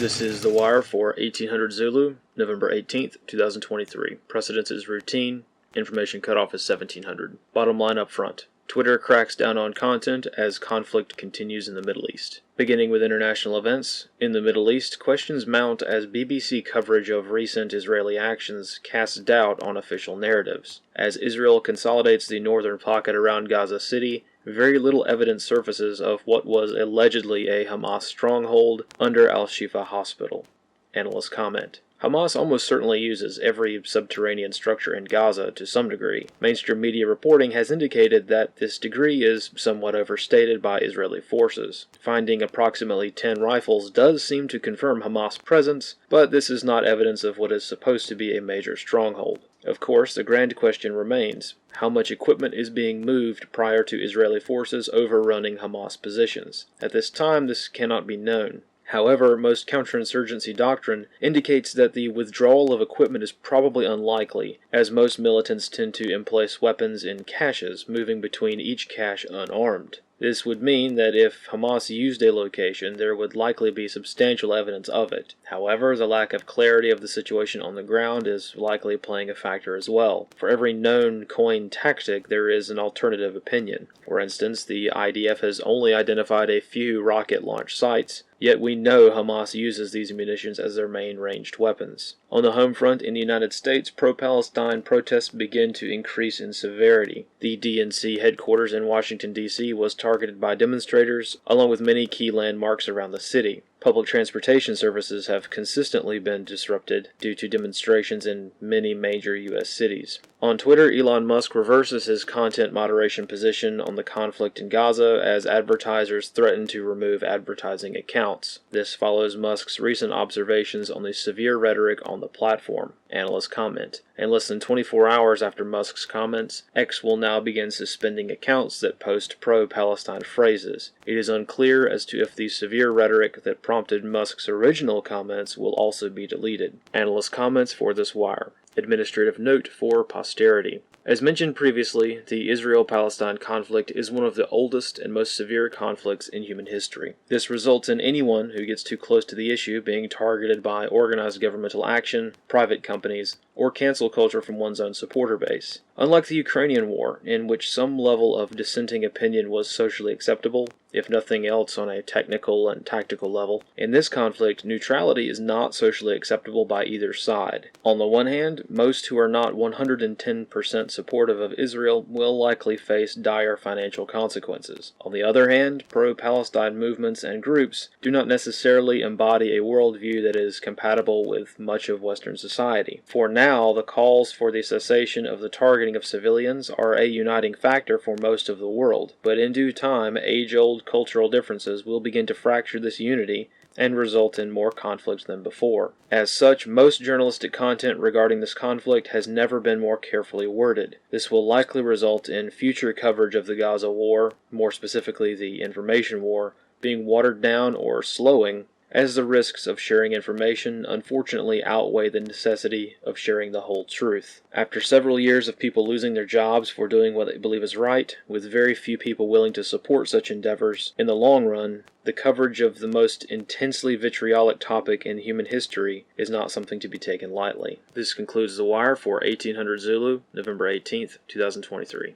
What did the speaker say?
This is The Wire for 1800 Zulu, November 18th, 2023. Precedence is routine. Information cutoff is 1700. Bottom line up front. Twitter cracks down on content as conflict continues in the Middle East. Beginning with international events, in the Middle East, questions mount as BBC coverage of recent Israeli actions casts doubt on official narratives. As Israel consolidates the northern pocket around Gaza City, very little evidence surfaces of what was allegedly a Hamas stronghold under Al-Shifa Hospital. Analysts comment. Hamas almost certainly uses every subterranean structure in Gaza to some degree. Mainstream media reporting has indicated that this degree is somewhat overstated by Israeli forces. Finding approximately 10 rifles does seem to confirm Hamas' presence, but this is not evidence of what is supposed to be a major stronghold. Of course, the grand question remains: how much equipment is being moved prior to Israeli forces overrunning Hamas positions? At this time, this cannot be known. However, most counterinsurgency doctrine indicates that the withdrawal of equipment is probably unlikely, as most militants tend to emplace weapons in caches, moving between each cache unarmed. This would mean that if Hamas used a location, there would likely be substantial evidence of it. However, the lack of clarity of the situation on the ground is likely playing a factor as well. For every known coined tactic, there is an alternative opinion. For instance, the IDF has only identified a few rocket launch sites, yet we know Hamas uses these munitions as their main ranged weapons. On the home front in the United States, pro-Palestine protests begin to increase in severity. The DNC headquarters in Washington, D.C. was targeted by demonstrators, along with many key landmarks around the city. Public transportation services have consistently been disrupted due to demonstrations in many major U.S. cities. On Twitter, Elon Musk reverses his content moderation position on the conflict in Gaza as advertisers threaten to remove advertising accounts. This follows Musk's recent observations on the severe rhetoric on the platform. Analysts comment. In less than 24 hours after Musk's comments, X will now begin suspending accounts that post pro-Palestine phrases. It is unclear as to if the severe rhetoric that prompted Musk's original comments will also be deleted. Analyst comments for this wire. Administrative note for posterity. As mentioned previously, the Israel-Palestine conflict is one of the oldest and most severe conflicts in human history. This results in anyone who gets too close to the issue being targeted by organized governmental action, private companies, or cancel culture from one's own supporter base. Unlike the Ukrainian war, in which some level of dissenting opinion was socially acceptable, if nothing else on a technical and tactical level, in this conflict, neutrality is not socially acceptable by either side. On the one hand, most who are not 110% supportive of Israel will likely face dire financial consequences. On the other hand, pro-Palestine movements and groups do not necessarily embody a worldview that is compatible with much of Western society. For now, the calls for the cessation of the targeting of civilians are a uniting factor for most of the world, but in due time, age-old cultural differences will begin to fracture this unity and result in more conflicts than before. As such, most journalistic content regarding this conflict has never been more carefully worded. This will likely result in future coverage of the Gaza war, more specifically the information war, being watered down or slowing, as the risks of sharing information unfortunately outweigh the necessity of sharing the whole truth. After several years of people losing their jobs for doing what they believe is right, with very few people willing to support such endeavors, in the long run, the coverage of the most intensely vitriolic topic in human history is not something to be taken lightly. This concludes The Wire for 1800 Zulu, November 18th, 2023.